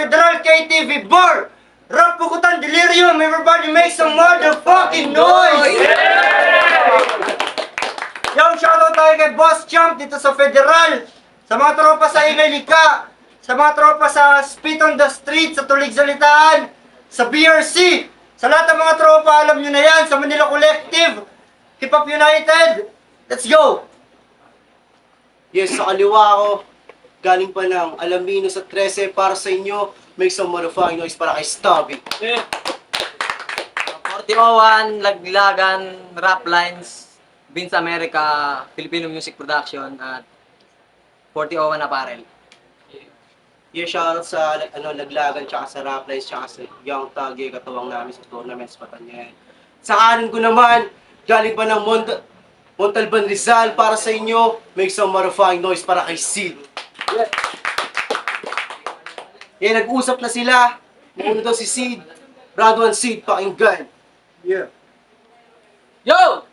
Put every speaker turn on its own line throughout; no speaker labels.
Federal KTV Bar! Rap Pukutan Delirium! Everybody make some motherfucking noise! Yo, shoutout tayo kay Boss Champ dito sa Federal! Sa mga tropa sa Ingalika! Sa mga tropa sa Spit on the Street, sa Tulig Salitaan! Sa BRC! Sa lahat ng mga tropa, alam nyo na yan! Sa Manila Collective! Hip Hop United! Let's go!
Yes, sa kaliwa ko, galing pa ng Alamino sa 13 para sa inyo. Make some motherfucking noise para kay Stubby.
4001, Laglagan, Rap Lines, Vince America, Filipino Music Production, at 4001 Apparel.
Yes, shoutout sa Laglagan, tsaka sa Rap Lines, tsaka sa Young Tagi, katuwang namin sa tournaments Patanyan. Sa kanan ko naman, galing pa ng Montalban Rizal para sa inyo. Make some motherfucking noise para kay Sid. Yeah, nag-usap na sila. Muna daw si Sid. Brado and Sid, pakinggan. Yeah.
Yo!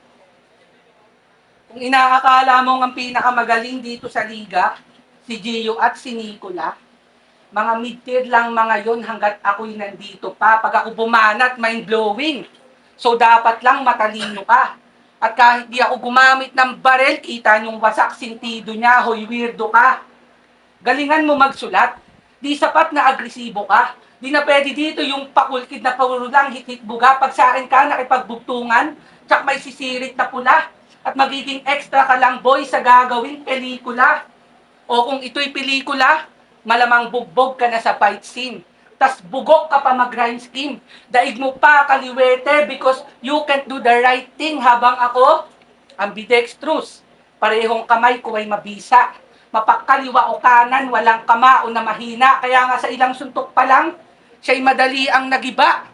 Kung inaakala mong ang pinakamagaling dito sa liga, si Gio at si Nicola, mga mid-tier lang mga yon hanggat ako'y nandito pa. Pag ako bumanat, mind-blowing. So dapat lang matalino ka. At kahit di ako gumamit ng barel, kita yung wasak sintido niya, hoy weirdo ka. Galingan mo magsulat. Di sapat na agresibo ka. Di na pwede dito yung pakulkid na puro lang hit-hit buga. Pag sa akin ka nakipagbugtungan, tsak may sisirit na pula. At magiging extra ka lang boy sa gagawing pelikula. O kung ito'y pelikula, malamang bugbog ka na sa fight scene. Tas bugok ka pa mag-rhyme scheme. Daig mo pa kaliwete because you can't do the right thing habang ako ambidextrous. Parehong kamay ko ay mabisa. Mapakaliwa o kanan, walang kamao na mahina. Kaya nga sa ilang suntok pa lang, siya'y madali ang nagiba.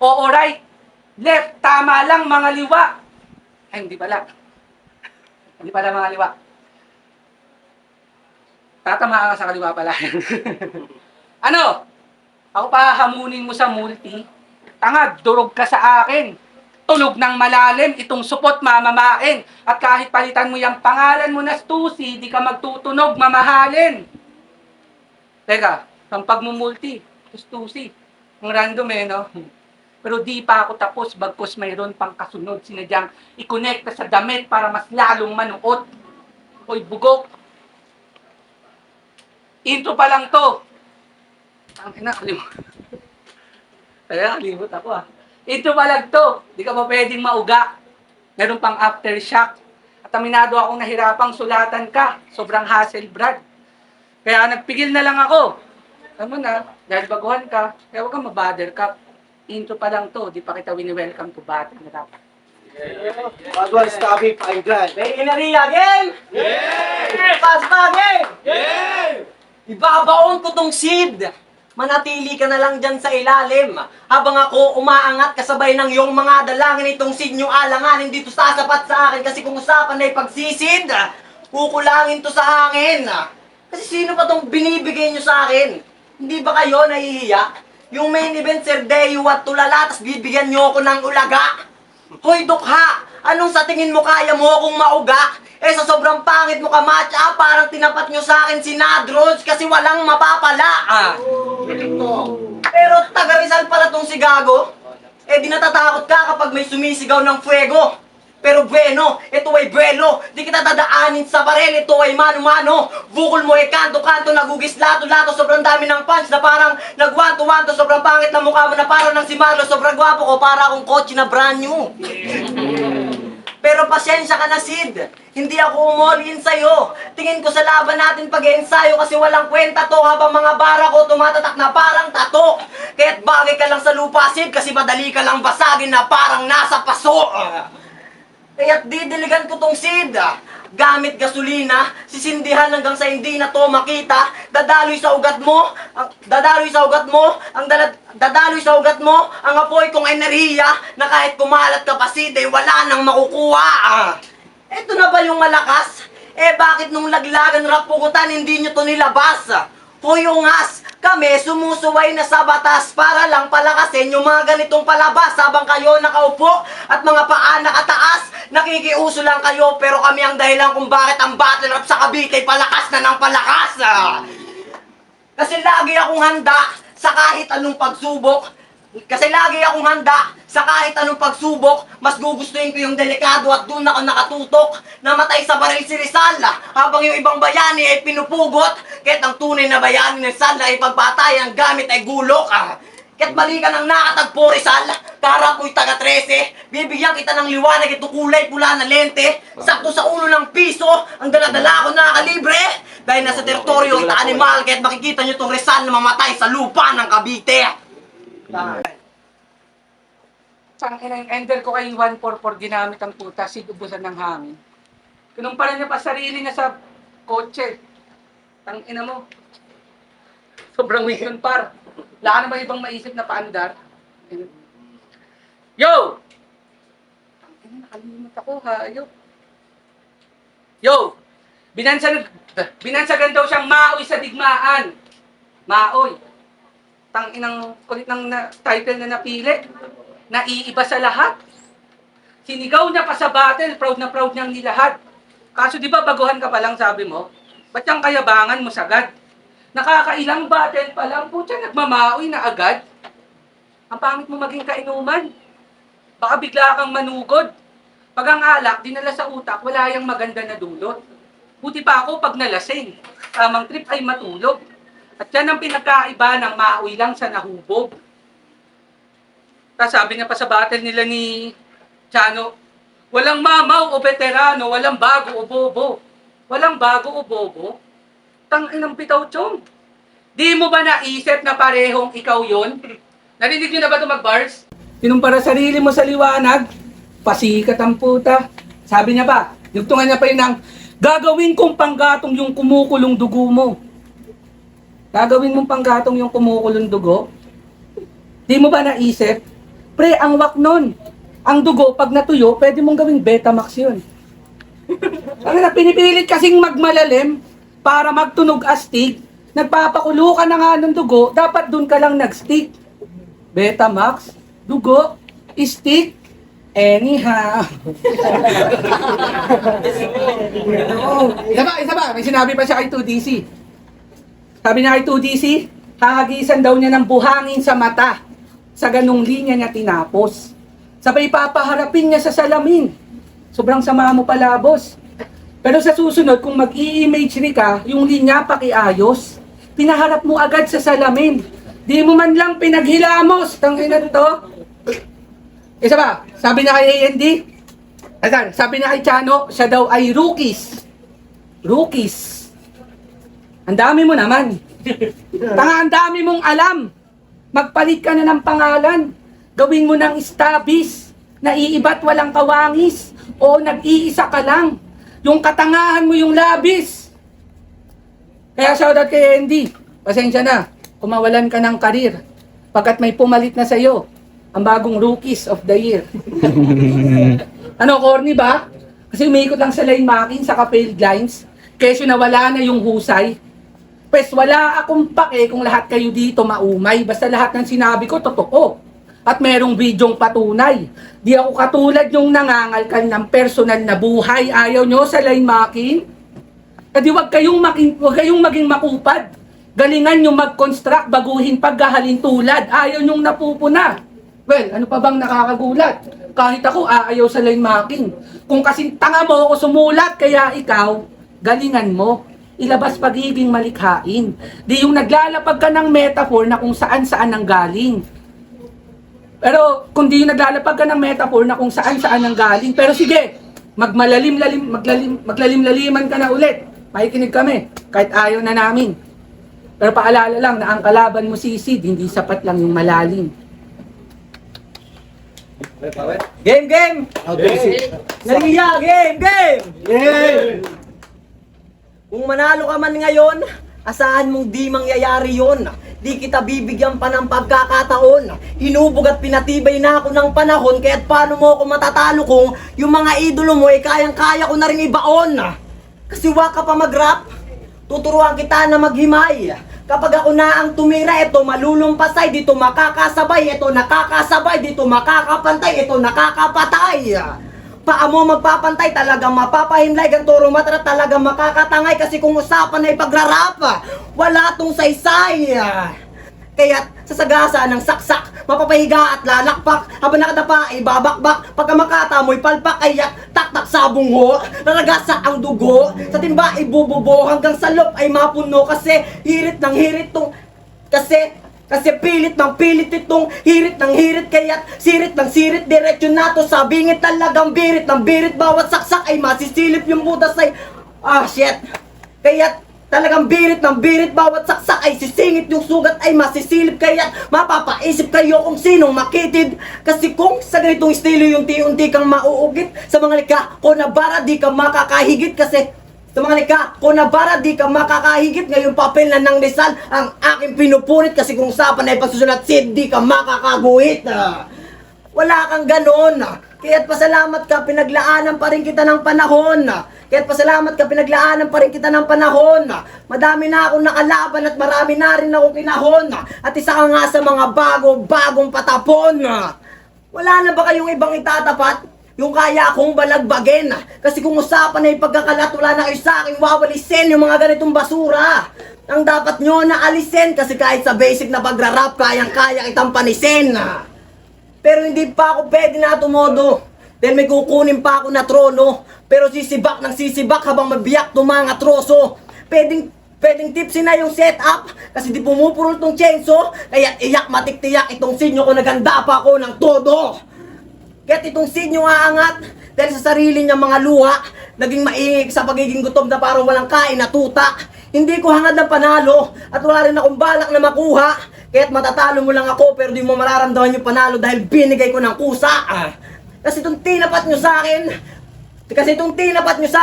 Oo, right. Left, tama lang mga liwa. Ay, hindi pala. Hindi pala mga liwa. Tatamaan ka sa kaliwa pala. Ano? Ako pa hamunin mo sa multi. Tanga, durog ka sa akin. Tulog ng malalim, itong supot mamamain. At kahit palitan mo yung pangalan mo na Stussy, di ka magtutunog, mamahalin. Teka, ang pagmumulti, Stussy. Ang random no? Pero di pa ako tapos, bagkus mayroon pang kasunod. Sinadyang i-connecta sa damit para mas lalong manuot. Hoy, bugok. Intro pa lang to. Ang kalimut. Kaya kalimut ako Intro pa lang to. Di ka pa pwedeng mauga. Meron pang aftershock. At aminado akong nahirapang sulatan ka. Sobrang hassle, Brad. Kaya nagpigil na lang ako. Alam mo na, dahil baguhan ka, kaya huwag kang mabother ka. Intro pa lang to. Di pa kita wini-welcome to battle na dapat.
Brado and Stubby, pakinggan.
May inariya game!
Yeah!
Paspa game!
Yeah!
Ibabaon ko tong Sid! Manatili ka na lang dyan sa ilalim. Habang ako umaangat kasabay ng iyong mga dalangin, itong Sid nyo alanganin dito sasapat sa akin. Kasi kung usapan ay pagsisid, kukulangin to sa hangin. Kasi sino pa tong binibigay nyo sa akin? Hindi ba kayo nahihiya? Yung main event, Sir Deo at tulala, tas bibigyan nyo ako ng ulaga. Hoy, Dukha! Anong sa tingin mo kaya mo akong mauga? Sa sobrang pangit mo ka, matcha, parang tinapat nyo sa akin si Nadrods kasi walang mapapala. Pero taga Rizal pala tong si Gago. Di natatakot ka kapag may sumisigaw ng fuego. Pero bueno, ito ay buwelo. Di kita dadaanin sa barel, ito ay mano-mano. Bukol mo ay kanto-kanto, nagugis lato-lato. Sobrang dami ng punch na parang nagwanto-wanto. Sobrang pangit na mukha mo na parang ng si Marlo. Sobrang gwapo ko, para akong kotse na brand new. Pero pasensya ka na, Sid. Hindi ako umolin sa'yo. Tingin ko sa laban natin pag-ensayo kasi walang kwenta to habang mga bara ko tumatatak na parang tato. Kaya't bagay ka lang sa lupa, Sid, kasi madali ka lang basagin na parang nasa paso. Kaya't didiligan ko tong Sid. Gamit gasolina, sisindihan hanggang sa hindi na to makita. Dadaloy sa ugat mo, dadaloy sa ugat mo, dadaloy sa ugat mo, ang apoy kong enerhiya na kahit kumalat ka pa, Sid, wala nang makukuha. Eto na ba yung malakas? Bakit nung Laglagan Rap Pukutan hindi nyo to nilabas? Huyungas, kami sumusuway na sa batas para lang palakasin yung mga ganitong palabas habang kayo nakaupo at mga paa nakataas. Nakikiuso lang kayo pero kami ang dahilan kung bakit ang battle rap sa Cavite ay palakas na ng palakas. Kasi lagi akong handa sa kahit anong pagsubok. Kasi lagi akong handa sa kahit anong pagsubok. Mas gugustuhin ko yung delikado at doon ako nakatutok. Namatay sa baril si Rizal habang yung ibang bayani ay pinupugot. Kahit ang tunay na bayani ni Rizal ay pagpatay, ang gamit ay gulok. Kahit mali ka ng nakatagpo, Rizal, para ko'y taga 13, bibigyan kita ng liwanag, ito kulay pula na lente, sakto sa ulo ng piso, ang daladala ko nakakalibre. Dahil nasa teritoryo ang animal, kahit makikita nyo itong Rizal na mamatay sa lupa ng Cavite.
Ang inang ender ko kay 144 ginamit ang puta, ubusan ng hangin. Kinumpara niya pa sarili niya sa kotse. Tang ina mo. Sobrang weak yun, par. Wala ka naman ibang maisip na paandar. Yo! Tang ina, nakalimut ako, hayop. Yo! Binansagan daw siyang maoy sa digmaan. Maoy. Tang inang kulit ng title na napili. Naiiba sa lahat. Sinigaw niya pa sa battle, proud na proud niyang nilahad. Kaso di ba baguhan ka pa lang sabi mo? Ba't yung kayabangan mo sagad? Nakakailang battle pa lang, putya nagmamaoy na agad. Ang pangit mo maging kainuman. Baka bigla kang manugod. Pag ang alak, dinala sa utak, wala yung maganda na dulot. Buti pa ako pag nalasing. Tamang trip ay matulog. At yan ang pinagkaiba ng maoy lang sa nahubog. Tapos sabi niya pa sa battle nila ni Chano, walang mamaw o veterano, walang bago o bobo. Walang bago o bobo? Tang-inang bitaw, chong. Di mo ba naisip na parehong ikaw yon? Narinig niyo na ba ito mag-bars? Kinumpara sarili mo sa liwanag, pasikat ang puta. Sabi niya pa, yugtungan niya pa yun ng, gagawin kong panggatong yung kumukulong dugo mo. Gagawin mong panggatong yung kumukulong dugo? Di mo ba naisip? Pre, ang wak nun. Ang dugo, pag natuyo, pwede mong gawing Betamax yun. Ang pinipilit kasing magmalalim para magtunog astig, nagpapakulo ka na nga ng dugo, dapat dun ka lang nag-stick. Betamax, dugo, stick, anyhow. Isa ba, may sinabi pa siya kay 2DC. Sabi niya kay 2DC, hahagisan daw niya ng buhangin sa mata. Sa ganung linya niya tinapos. Sabay papaharapin niya sa salamin. Sobrang sama mo pala, boss. Pero sa susunod, kung mag-i-imagery ka, yung linya pakiayos, pinaharap mo agad sa salamin. Di mo man lang pinaghilamos. Tanginan to. Isa ba? Sabi niya kay AND, sabi niya kay Chano, siya daw ay rookies. Rookies. Ang dami mo naman. Ang dami mong alam. Magpalit ka na ng pangalan. Gawin mo ng estabis. Naiiba't walang kawangis. O nag-iisa ka lang. Yung katangahan mo yung labis. Kaya shoutout kay Andy. Pasensya na. Kumawalan ka ng karir. Pagkat may pumalit na sa'yo. Ang bagong rookies of the year. Ano, corny ba? Kasi umiikot lang sa line making, sa failed lines. Kesyo na wala na yung husay. Pes, wala akong pake kung lahat kayo dito maumay. Basta lahat ng sinabi ko, totoo. At merong bidyong patunay. Di ako katulad yung nangangalkal ng personal na buhay. Ayaw nyo sa line making? Kadi wag kayong maging makupad. Galingan nyo mag-construct, baguhin paghahalin tulad. Ayaw nyong napupuna. Well, ano pa bang nakakagulat? Kahit ako, aayaw sa line making. Kung kasing tanga mo ako sumulat, kaya ikaw, galingan mo. Ilabas pagiging malikhain. Di yung naglalapag ka ng metaphor na kung saan-saan ang galing. Pero kung di yung naglalapag ka ng metaphor na kung saan-saan ang galing. Pero sige, maglalim-laliman ka na ulit. Makikinig kami, kahit ayaw na namin. Pero paalala lang na ang kalaban mo sisid, hindi sapat lang yung malalim.
Game, game! Naliya, game, game! Kung manalo ka man ngayon, asahan mong di mangyayari yon. Di kita bibigyan pa ng pagkakataon. Hinubog at pinatibay na ako ng panahon, kaya't paano mo ako matatalo kung yung mga idolo mo ay kayang-kaya ko na rin ibaon. Kasi wag ka pa mag-rap, tuturuan kita na maghimay. Kapag ako na ang tumira, ito malulumpasay, dito makakasabay, ito nakakasabay, dito makakapantay, ito nakakapatay. Paa mo magpapantay, talagang mapapahimlay, ganito rumatra, talagang makakatangay, kasi kung usapan ay pagrarap, wala tong saysay. Kaya sa sagasa ng saksak, mapapahiga at lalakpak, habang nakadapa ay babakbak, pagka makata mo'y palpak ay taktak sa bungho, naragasa ang dugo, sa timba ay bububo, hanggang sa loob ay mapuno, kasi hirit ng hirit tong, kasi pilit ng pilit itong hirit ng hirit, kaya't sirit ng sirit, diretsyo na to sa bingit, talagang birit ng birit, bawat saksak ay masisilip, yung butas ay, kaya't talagang birit ng birit, bawat saksak ay sisingit, yung sugat ay masisilip, kaya't mapapaisip kayo kung sinong makitid, kasi kung sa ganitong estilo yung unti-unti kang mauugit, sa mga lika ko na bara di ka makakahigit, kasi sa mga lika ko na bara di ka makakahigit, ngayong papel na ng Rizal ang aking pinupunit, kasi kung usapan ay pagsusulat Sid, di ka makakaguhit. Wala kang ganon. Kaya't pasalamat ka, pinaglaanan pa rin kita ng panahon. Kaya't pasalamat ka, pinaglaanan pa rin kita ng panahon. Madami na akong nakalaban at marami na rin akong kinahon. At isa ka nga sa mga bagong patapon. Wala na ba kayong ibang itatapat? Yung kaya akong balagbagin. Kasi kung usapan ay pagkakalat, wala na kayo sa akin wawalisin yung mga ganitong basura. Ang dapat nyo na alisin, kasi kahit sa basic na pagrarap, kayang-kaya kitang panisin. Pero hindi pa ako pwede na tumodo, dahil may kukunin pa ako na trono. Pero sisibak ng sisibak habang mabiyak to mga troso. Pwedeng tipsin na yung setup, kasi di pumupurol tong chainsaw. Kaya iyak matiktiyak itong sinyo ko, naganda pa ako ng todo. Kaya't itong sinyo aangat, dahil sa sarili niyang mga luha, naging maingig sa pagiging gutom na parang walang kain na tuta. Hindi ko hangad ng panalo, at wala rin akong balak na makuha. Kaya't matatalo mo lang ako, pero di mo mararamdaman yung panalo dahil binigay ko ng kusa. Kasi itong tinapat nyo sa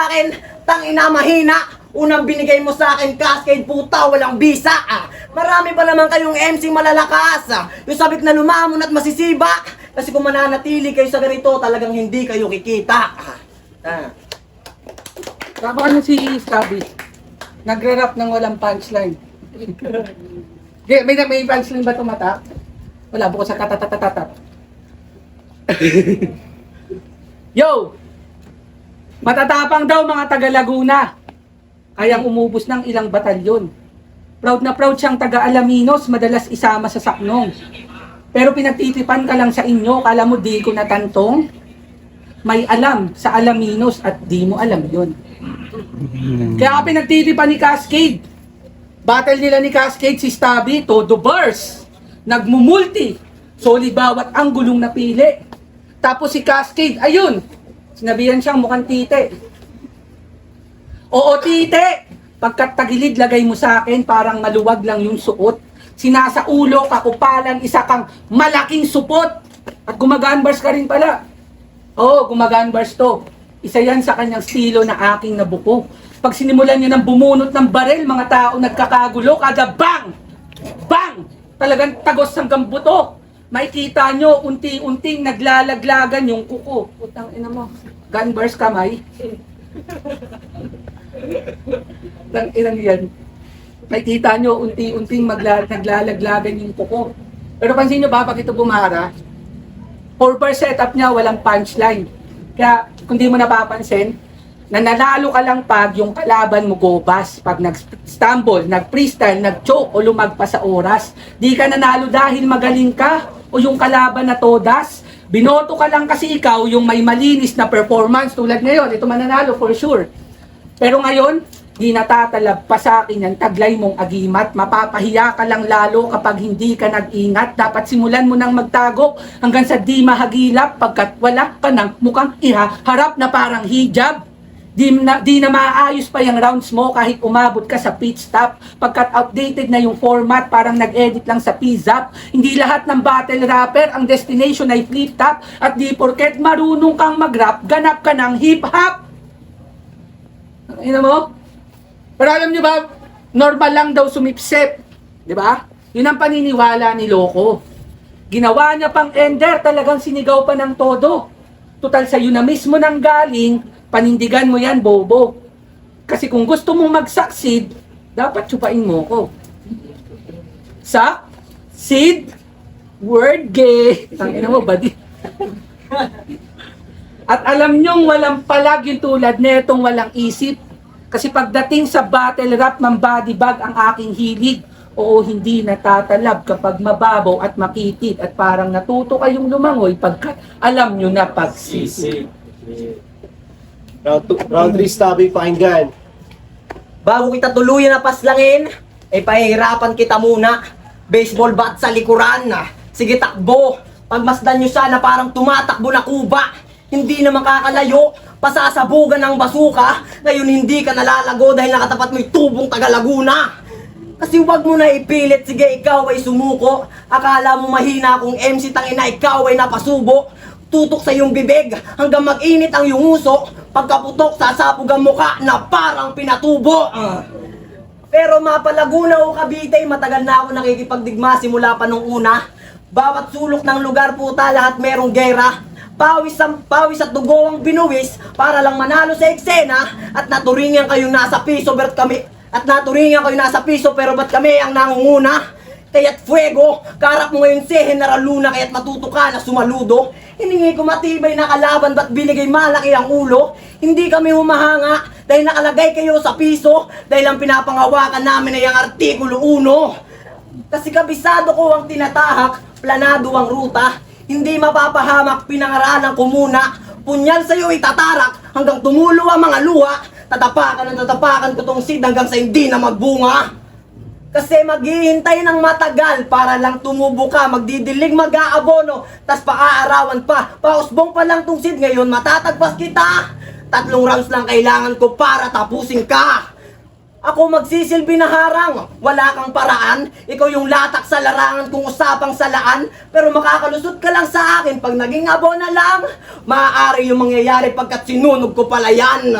akin, tangina mahina. Unang binigay mo sa akin, Cascade, puta, walang bisa. Marami pa naman kayong MC malalakas. Yung sabik na lumamon at masisiba. Kasi kung mananatili kayo sa ganito, talagang hindi kayo kikita.
Tama na si Stabby. Nagre-rap ng walang punchline. May punchline ba tumatak? Wala, bukod sa tatatatatat. Yo! Matatapang daw mga taga Laguna. Kayang umubos ng ilang batalyon. Proud na proud siyang taga Alaminos, madalas isama sa saknong. Pero pinagtitipan ka lang sa inyo, kala mo di ko natantong. May alam sa Alaminos at di mo alam yun. Kaya ka pinagtitipan ni Cascade. Battle nila ni Cascade si Stabby, todo bars. Nagmumulti. Solid bawat anggulong napili. Tapos si Cascade, ayun. Sinabihan siyang mukhang tite. Oo, tite. Pagkat tagilid lagay mo sa akin, parang maluwag lang yung suot. Sinasa ulo, kakupalan, isa kang malaking supot. At gumagaan bars ka rin pala. Oo, gumagaan bars to. Isa yan sa kanyang estilo na aking nabuko. Pag sinimulan niya ng bumunot ng barel, mga tao nagkakagulo, kada bang! Bang! Talagang tagos hanggang buto. Makikita nyo, unti-unting naglalaglagan yung kuko. Putang ina mo. Gun bars kamay. Tang ina yan. Makikita nyo, unti-unting naglalaglagan yung kuko. Pero pansin nyo ba, pag ito bumara, 4-bar setup niya, walang punchline. Kaya, kung di mo napapansin, nananalo ka lang pag yung kalaban mo gobas. Pag nag-stumble, nag-freestyle, nag-choke, o lumagpas sa oras. Di ka nanalo dahil magaling ka, o yung kalaban na todas. Binoto ka lang kasi ikaw yung may malinis na performance. Tulad ngayon, ito mananalo for sure. Pero ngayon, di natatalab pa sa akin ang taglay mong agimat. Mapapahiya ka lang lalo kapag hindi ka nag-ingat. Dapat simulan mo nang magtago hanggang sa di mahagilap, pagkat wala ka ng mukhang harap na parang hijab. Di na maayos pa yung rounds mo kahit umabot ka sa pit stop, pagkat outdated na yung format, parang nag-edit lang sa PZAP. Hindi lahat ng battle rapper ang destination ay flip top, at di porket marunong kang mag-rap, ganap ka ng hip-hop. Ina mo? Pero alam nyo ba, normal lang daw sumipsip. Di ba? Yun ang paniniwala ni Loco. Ginawa niya pang ender, talagang sinigaw pa ng todo. Total sa'yo na mismo nang galing, panindigan mo yan, bobo. Kasi kung gusto mong mag-succeed, dapat tsupain mo ko. Succeed? Word gay. Tangina mo, buddy. At alam nyong walang palag yung tulad netong walang isip. Kasi pagdating sa battle rap, ng body bag ang aking hilig. Oo, hindi natatalab kapag mababaw at makitid at parang natuto kayong lumangoy pagkat alam nyo na pagsisig.
Round 3, Stabby, pakinggan.
Bago kita tuluyan na paslangin, pahihirapan kita muna. Baseball bat sa likuran. Sige, takbo. Pagmasdan nyo siya na parang tumatakbo na kuba. Hindi na makakalayo. Pasasabugan ng basuka. Ngayon hindi ka nalalago dahil nakatapat mo yung tubong taga Laguna. Kasi wag mo na ipilit, sige ikaw ay sumuko. Akala mo mahina kung MC tangina, ikaw ay napasubo. Tutok sa iyong bibig hanggang mag-init ang iyong uso. Pagkaputok, sasapog ang muka na parang pinatubo. Pero mapalaguna o Cavite, matagal na ako nakikipagdigma simula pa nung una. Bawat sulok ng lugar puta, lahat merong gera. Pawis at dugo ang binuwis para lang manalo sa eksena. At naturingan kayong nasa piso, pero ba't kami ang nangunguna? Kaya't fuego, karap mo ngayon si General Luna, kaya't matuto ka na sumaludo. Hiningi ko matibay na kalaban, ba't binigay malaki ang ulo? Hindi kami humahanga dahil nakalagay kayo sa piso, dahil ang pinapangawakan namin ay ang Artikulo 1. Kasi kabisado ko ang tinatahak, planado ang ruta, hindi mapapahamak, pinangaralan ko muna. Punyal sa'yo itatarak hanggang tumulo ang mga luha. Tatapakan ko tong seed hanggang sa hindi na magbunga. Kasi maghihintay ng matagal para lang tumubo ka. Magdidilig, mag-aabono, tas paaarawan pa. Pausbong pa lang tong seed, ngayon matatagpas kita. 3 rounds lang kailangan ko para tapusin ka. Ako magsisilbi na harang, wala kang paraan. Ikaw yung latak sa larangan kung usapang salaan. Pero makakalusot ka lang sa akin pag naging abo na lang. Maaari yung mangyayari pagkat sinunog ko pala yan.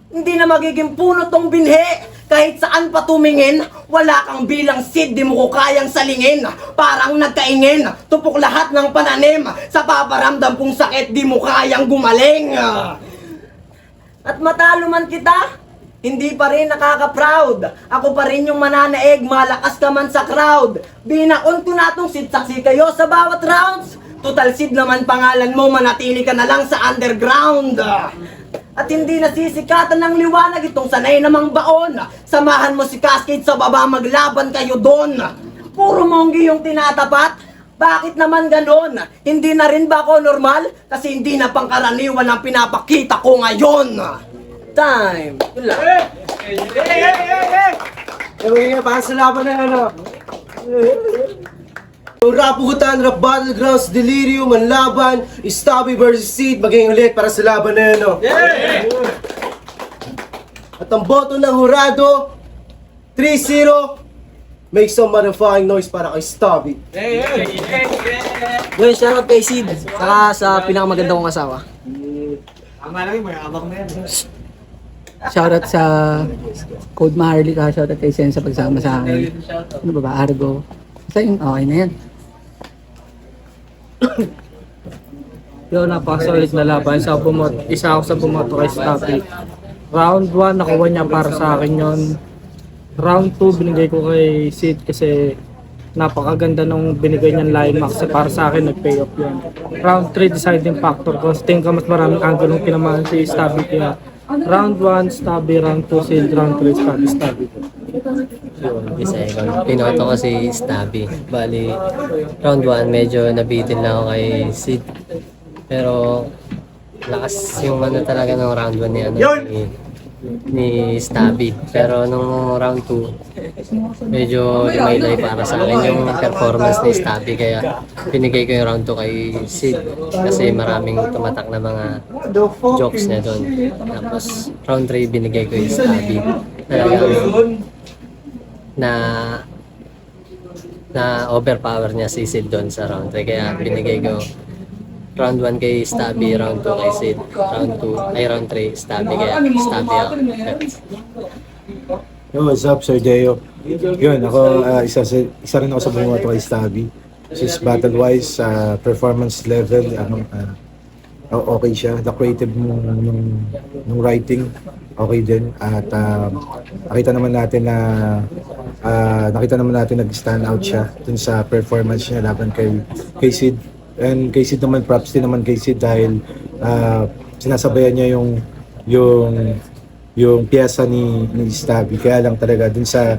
Hindi na magiging puno tong binhe. Kahit saan pa tumingin, wala kang bilang seed, di mo ko kayang salingin. Parang nagkaingin, tupok lahat ng pananim. Sa paparamdam kong sakit, di mo kayang gumaling. At matalo man kita, hindi pa rin nakaka-proud. Ako pa rin yung mananaig, malakas ka man sa crowd. Binaon ko na tong seed, saksi kayo sa bawat rounds. Total seed naman pangalan mo, manatili ka na lang sa underground. At hindi nasisikatan ng liwanag itong sanay namang baon. Samahan mo si Cascade sa baba, maglaban kayo doon. Puro monggi yung tinatapat. Bakit naman ganon? Hindi na rin ba ako normal? Kasi hindi na pangkaraniwan ang pinapakita ko ngayon. Time. Yun lang.
Hey, para sa laban na ano. Yung rap hugutan, rap battlegrounds, delirium, ang laban, Stabby versus Seed, maging ulit para sa laban na ano. At ang boto ng hurado, 3-0, make some motherfucking noise para kay Stabby.
Ngayon, shoutout kay Sid. Saka sa pinakamaganda kong asawa.
Shoutout sa Code Maharlika, shoutout kay Sen sa pagsama sa akin. Ano ba ba? Argo. Basta yung okay na yan.
Yo, napaka-solid na laban. Isa ako sa bumoto kay Stabby. Round 1, nakuha niya para sa akin yon. Round 2, binigay ko kay Sid kasi napakaganda nung binigay niyang climax. Para sa akin, nag-pay off yun. Round 3, deciding factor ko. Tingin ko mas maraming angle nung tinamaan si Stabby. Kaya round 1, Stabby. Round 2, Sid. Round 3, Stabby.
Isa ko. Pinoto ko si Stabby. Bali, round 1, medyo nabitin lang ako kay Sid. Pero, lakas yung ano talaga ng round 1 ni, ni Stabby. Pero nung round 2, medyo lumaylay para sa akin yung performance ni Stabby. Kaya pinigay ko yung round 2 kay Sid. Kasi maraming tumatak na mga jokes niya doon. Tapos, round 3, binigay ko yung Stabby. Talagang na overpower niya si Sid doon sa round 3, kaya binigay ko round 1 kay Stabby, round 2 kay Sid, round 3 Stabby, kaya Stabby ako.
Yo, what's up, Sir Deo? Yun, ako, isa rin ako sa bumoto kay Stabby. Since battle-wise, performance level, okay siya. The creative nung writing, okay din. At nakita naman natin nag-stand out siya dun sa performance niya laban kay Sid. And kay Sid naman, props din naman kay Sid dahil sinasabayan niya yung yung pyesa ni Stabby. Kaya lang talaga dun sa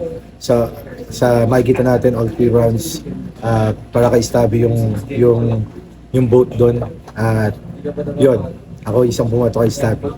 makikita natin all 3 rounds, para kay Stabby yung vote doon. At yun, ako isang bumoto kay Stabby.